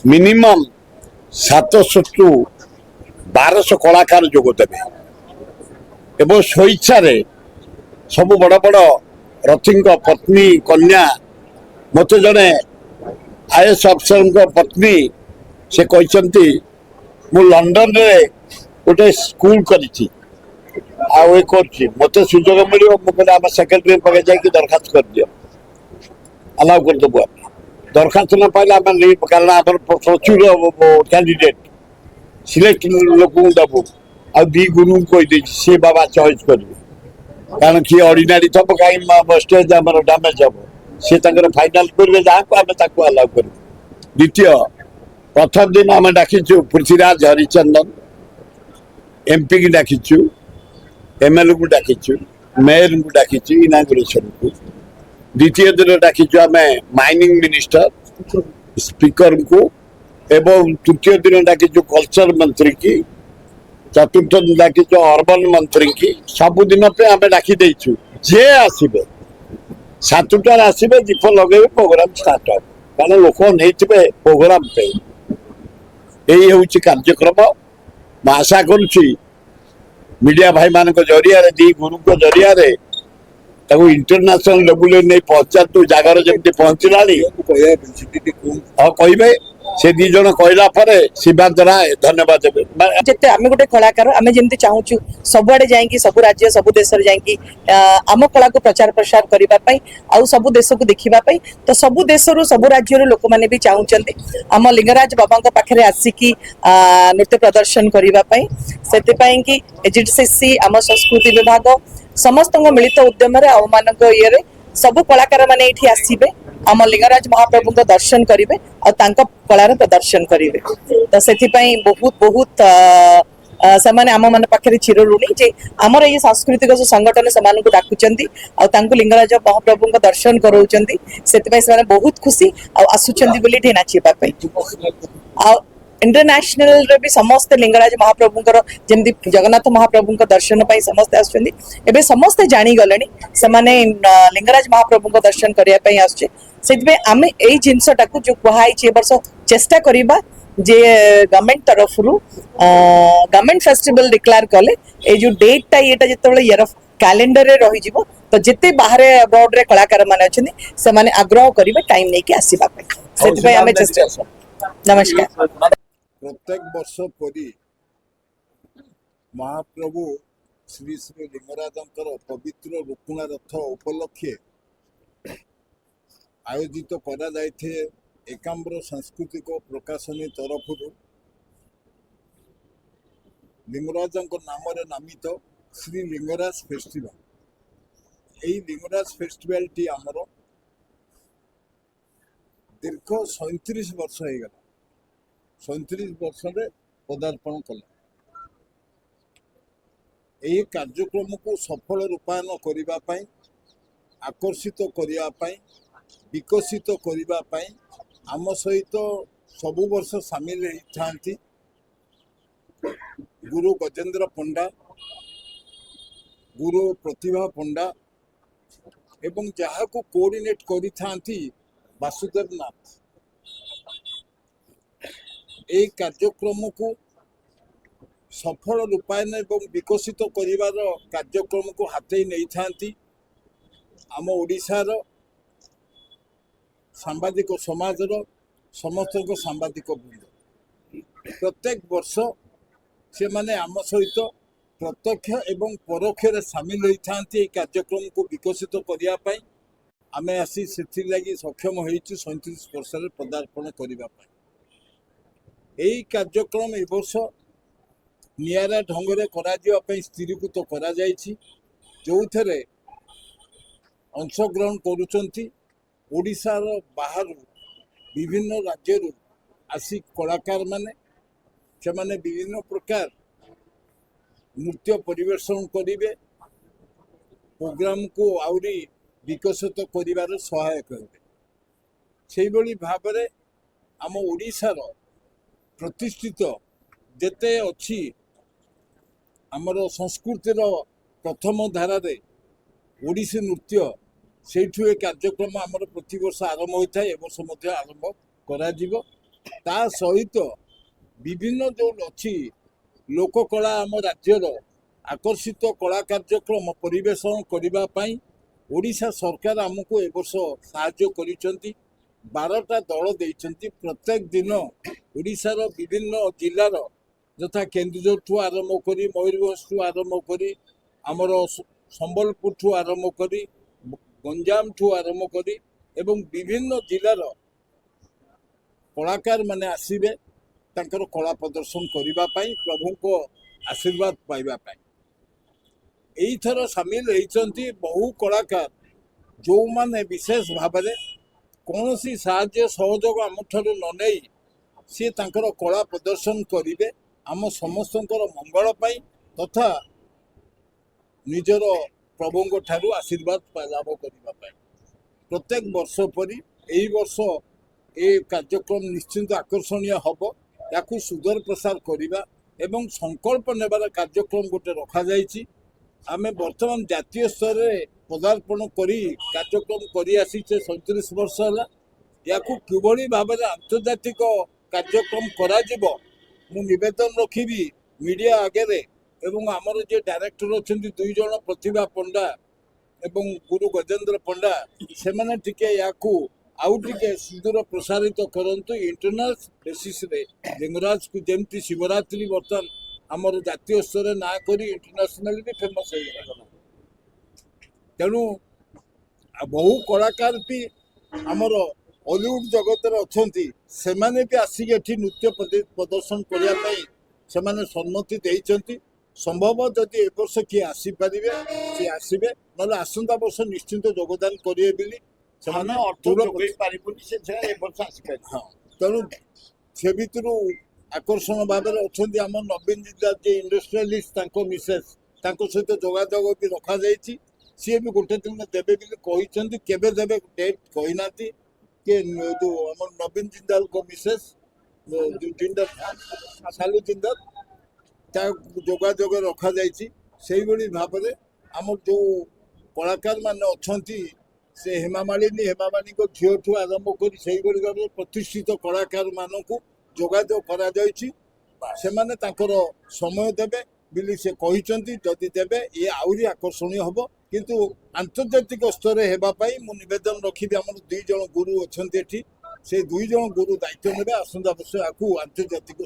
Minimum 700 to 1200 कलाकार जोग देवे एवं स्वेच्छा सब बड़ बड़ रथी पत्नी कन्या मत जड़े आईएएस अफसर पत्नी से कहते मु लंडन रे गोटे स्कूल करी मत सुजोग मिले मुझे आम सेक्रेटरी पाखे जाकि दरखास्त कर दियो अलाउ करदेबू आम दरखास्त न पाइले आम कारण आम प्रचुर कैंडिडेट सिलेक्ट लोक देबू आ दी गुरु कहीदे सी बाबा चॉइस करेंगे कारण किए अर्डिनारी थब कहीं स्टेज आम डैमेज हम सी फाइनाल करेंगे जहाँ आम अलाउ कर द्वितीय प्रथम दिन आम डाकिचु पृथ्वीराज हरिचंदन एमपी की डाकिचु एमएलए को डाकिचु मेयर को डाकिचु इनागुरेशन को द्वितीय दिन डाकिचु आम माइनिंग मिनिस्टर स्पीकर को एवं तृतीय दिन डाकिचु कल्चर मंत्री की चतुर्थ दिन डाकिचु अर्बन मंत्री की सबुदिन पे आम डाकी देचु जे आसबे 7टार आसबे दीप लगे प्रोग्राम स्टार्ट हो कारण लोक नहीं प्रोग्राम पे यही हूँ कार्यक्रम मैं आशा करुच्ची मीडिया भाई मान जरिया दी गुरु जरिया इंटरनेशनल लेवल नहीं पहुंचा तू जगार जमी पहुंचला हाँ कहे से दी जन कहला शिवानंद राय धन्यवाद जिते आम गोटे कलाकार आम जमी चाहूँ सबुआड़े जाकि सब राज्य सब देश जाकि आम कला को प्रचार प्रसार करने आउ सब देश को देखापी तो सब देश सब राज्य लोक मैंने भी चाहते आम लिंगराज बाबा पाखे आसिकी नृत्य प्रदर्शन करने से एजीसीसी आम संस्कृति विभाग समस्त मिलित उद्यम आम मान ये सब कलाकार मैंने ये आसबे आम लिंगराज महाप्रभु को दर्शन करेंगे और कलार प्रदर्शन करेंगे तो से बहुत बहुत से आम मान पाखे चिर ऋणी जे आमर ये सांस्कृतिक जो संगठन से डाकुंट और लिंगराज महाप्रभु को दर्शन कराउछंती से बहुत खुशी आसुंच नाचीपाई इंटरनेशनल रे भी समस्त लिंगराज महाप्रभु जमी जगन्नाथ महाप्रभु दर्शन पाई समस्ते आसुच्चंती समस्ते जानी गले से लिंगराज महाप्रभु को दर्शन करने आसुचे से आम यही जिनसटा को जो कहुई वर्ष चेष्टा करवा जे गवर्नमेंट तरफ गवर्नमेंट फेस्टिवल डिक्लेयर कले ये जो डेटा ये जो यार कैलेंडर रही तो जिते बाहर अब्रॉड रे कलाकार माने अछंती से माने आग्रह करिवे टाइम नेकी आसीबा पे से आमे चेष्टा नमस्कार प्रत्येक वर्ष परी महाप्रभु श्री श्री लिंगराजंकर पवित्र रुकुणा रथ उपलक्षे आयोजित करा जाइथे एकाम्र सांस्कृतिक प्रकाशनी तरफ लिंगराजंक नाम नामित श्री लिंगराज फेस्टिवल यही लिंगराज फेस्टिवल टी आमर दीर्घ 37 वर्ष हो गला 37 वर्ष पदार्पण कला यही कार्यक्रम को सफल रूपायन करने आकर्षित करने विकसित करने आम सहित सबु वर्ष सामिल होती गुरु गजेंद्र पंडा गुरु प्रतिभा पंडा एवं जहाँ को कोऑर्डिनेट करी वासुदेव नाथ यह कार्यक्रम को सफल रूपायन एवं विकसित करिवार कार्यक्रम को हाथई नहीं थांती आम ओडिशार सांबादिक समाजर समस्त सांबादिक वृंद प्रत्येक वर्ष से माने आम सहित प्रत्यक्ष एवं परोक्ष सामिल होती कार्यक्रम को विकसित करने आम आसी से सक्षम हो 37 वर्ष पदार्पण करने यही कार्यक्रम ए वर्ष निरा ढंग से स्थिरीकृत करा जो थे अंशग्रहण करुँच ओडिशार बाहर विभिन्न राज्य आसी कलाकार माने से माने विभिन्न प्रकार नृत्य परिवेषण करेंगे प्रोग्राम को आउरी विकसित करिवार सहायक हेबे सेही भली भाबरे आम ओडिशार प्रतिष्ठित जेते अच्छी आमर संस्कृतिर प्रथम धारा ओडिसी नृत्य से कार्यक्रम आमर प्रति वर्ष आरंभ होता है ए वर्ष आरंभ करा ତା ସହିତ ବିଭିନ୍ନ ଯେଉଁ ଅଛି ଲୋକକଳା ଆମ ରାଜ୍ୟର ଆକର୍ଷିତ କଳା କାର୍ଯ୍ୟକ୍ରମ ପରିବେଷଣ କରିବା ପାଇଁ ଓଡ଼ିଶା ସରକାର ଆମକୁ ଏ ବର୍ଷ ସାହାଯ୍ୟ କରିଛନ୍ତି। 12ଟା ଦଳ ଦେଇଛନ୍ତି। ପ୍ରତ୍ୟେକ ଦିନ ଓଡ଼ିଶାର ବିଭିନ୍ନ ଜିଲ୍ଲାର ଯଥା କେନ୍ଦୁଝରଠୁ ଆରମ୍ଭ କରି ମୟୂରଭଞ୍ଜଠୁ ଆରମ୍ଭ କରି ଆମର ସମ୍ବଲପୁରଠୁ ଆରମ୍ଭ କରି ଗଞ୍ଜାମଠୁ ଆରମ୍ଭ କରି ଏବଂ ବିଭିନ୍ନ ଜିଲ୍ଲାର କଳାକାରମାନେ ଆସିବେ ତାଙ୍କର କଳା ପ୍ରଦର୍ଶନ କରିବା ପାଇଁ, ପ୍ରଭୁଙ୍କ ଆଶୀର୍ବାଦ ପାଇବା ପାଇଁ। ଏଇଥର ସାମିଲ ହେଇଛନ୍ତି ବହୁ କଳାକାର ଯେଉଁମାନେ ବିଶେଷ ଭାବରେ କୌଣସି ସାହାଯ୍ୟ ସହଯୋଗ ଆମଠାରୁ ନ ନେଇ ସିଏ ତାଙ୍କର କଳା ପ୍ରଦର୍ଶନ କରିବେ ଆମ ସମସ୍ତଙ୍କର ମଙ୍ଗଳ ପାଇଁ ତଥା ନିଜର ପ୍ରଭୁଙ୍କ ଠାରୁ ଆଶୀର୍ବାଦ ଲାଭ କରିବା ପାଇଁ। ପ୍ରତ୍ୟେକ ବର୍ଷ ପରି ଏହି ବର୍ଷ ଏ କାର୍ଯ୍ୟକ୍ରମ ନିଶ୍ଚିନ୍ତ ଆକର୍ଷଣୀୟ ହେବ। ୟାକୁ ସୁଦୂର ପ୍ରସାର କରିବା ଏବଂ ସଂକଳ୍ପ ନେବାର କାର୍ଯ୍ୟକ୍ରମ ଗୋଟେ ରଖାଯାଇଛି। ଆମେ ବର୍ତ୍ତମାନ ଜାତୀୟ ସ୍ତରରେ ପଦାର୍ପଣ କରି କାର୍ଯ୍ୟକ୍ରମ କରି ଆସିଛେ 37 ବର୍ଷ ହେଲା। ୟାକୁ କିଭଳି ଭାବରେ ଆନ୍ତର୍ଜାତିକ କାର୍ଯ୍ୟକ୍ରମ କରାଯିବ ମୁଁ ନିବେଦନ ରଖିବି ମିଡ଼ିଆ ଆଗରେ ଏବଂ ଆମର ଯିଏ ଡାଇରେକ୍ଟର ଅଛନ୍ତି 2 ଜଣ ପ୍ରତିଭା ପଣ୍ଡା ଏବଂ ଗୁରୁ ଗଜେନ୍ଦ୍ର ପଣ୍ଡା ସେମାନେ ଟିକେ ୟାକୁ ଆଉ ଟିକେ ସୁଦୂର ପ୍ରସାରିତ କରନ୍ତୁ ଇଣ୍ଟରନ୍ୟାସନାଲ ବେସିସ୍ରେ। ଲିଙ୍ଗରାଜକୁ ଯେମିତି ଶିବରାତ୍ରି ବର୍ତ୍ତମାନ ଆମର ଜାତୀୟ ସ୍ତରରେ ନାଁ କରି ଇଣ୍ଟରନ୍ୟାସନାଲି ବି ଫେମସ୍ ହେଇଗଲା। ତେଣୁ ବହୁ କଳାକାର ବି ଆମର ଅଲିଉଡ୍ ଜଗତରେ ଅଛନ୍ତି, ସେମାନେ ବି ଆସିକି ଏଠି ନୃତ୍ୟ ପ୍ରଦର୍ଶନ କରିବା ପାଇଁ ସେମାନେ ସମ୍ମତି ଦେଇଛନ୍ତି। ସମ୍ଭବ ଯଦି ଏ ବର୍ଷ କିଏ ଆସିପାରିବେ ସିଏ ଆସିବେ, ନହେଲେ ଆସନ୍ତା ବର୍ଷ ନିଶ୍ଚିନ୍ତ ଯୋଗଦାନ କରିବେ ବୋଲି ସେମାନେ ପାରିବୁନି ସେ ଏ ବର୍ଷ ଆସିପାରିବେ। ହଁ, ତେଣୁ ସେ ଭିତରୁ ଆକର୍ଷଣ ଭାବରେ ଅଛନ୍ତି ଆମ ନବୀନ ଜିନ୍ଦଲ ଯିଏ ଇଣ୍ଡଷ୍ଟ୍ରିଆଲିଷ୍ଟ, ତାଙ୍କ ମିସେସ୍, ତାଙ୍କ ସହିତ ଯୋଗାଯୋଗ ବି ରଖାଯାଇଛି। ସିଏ ବି ଗୋଟେ ଦିନ ଦେବେ ବୋଲି କହିଛନ୍ତି। କେବେ ଦେବେ ଡେଟ୍ କହିନାହାନ୍ତି। କି ଯେଉଁ ଆମର ନବୀନ ଜିନ୍ଦଲଙ୍କ ମିସେସ୍ ଜିନ୍ଦଲ ଶାଲୁ ଜିନ୍ଦଲ ତା ଯୋଗାଯୋଗ ରଖାଯାଇଛି। ସେଇଭଳି ଭାବରେ ଆମର ଯେଉଁ କଳାକାରମାନେ ଅଛନ୍ତି ସେ ହେମାମାଳିନୀଙ୍କ ଝିଅଠୁ ଆରମ୍ଭ କରି ସେଇଭଳି ଭାବରେ ପ୍ରତିଷ୍ଠିତ କଳାକାରମାନଙ୍କୁ ଯୋଗାଯୋଗ କରାଯାଇଛି। ସେମାନେ ତାଙ୍କର ସମୟ ଦେବେ ବୋଲି ସେ କହିଛନ୍ତି। ଯଦି ଦେବେ ଇଏ ଆହୁରି ଆକର୍ଷଣୀୟ ହେବ। କିନ୍ତୁ ଆନ୍ତର୍ଜାତିକ ସ୍ତରରେ ହେବା ପାଇଁ ମୁଁ ନିବେଦନ ରଖିବି ଆମର 2 ଜଣ ଗୁରୁ ଅଛନ୍ତି ଏଠି। ସେ 2 ଜଣ ଗୁରୁ ଦାୟିତ୍ୱ ନେବେ। ଆସନ୍ତା ବର୍ଷ ଆକୁ ଆନ୍ତର୍ଜାତିକ